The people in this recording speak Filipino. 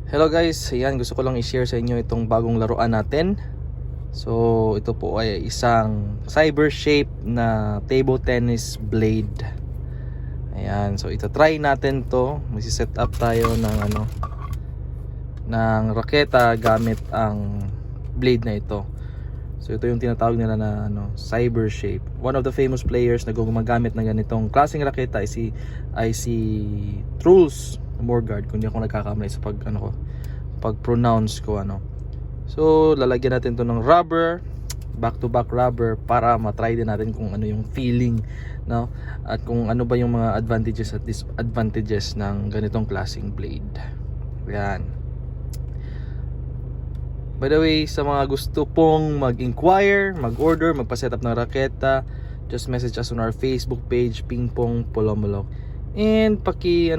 Hello guys, ayan, gusto ko lang i-share sa inyo itong bagong laruan natin. So ito po ay isang cyber shape na table tennis blade. Ayan, so ito try natin to. Magsi-set up tayo ng raketa gamit ang blade na ito. So ito yung tinatawag nila na cyber shape. One of the famous players na gumagamit ng ganitong klaseng raketa ay si Truls Morgard, kung di ako nagkakamali sa pag-pronounce ko So lalagyan natin to ng rubber, back to back rubber, para matry din natin kung ano yung feeling, at kung ano ba yung mga advantages at disadvantages ng ganitong klaseng blade. Yan. By the way, sa mga gusto pong mag-inquire, mag-order, magpa-setup ng raketa, just message us on our Facebook page, Ping Pong Polomolok. And paki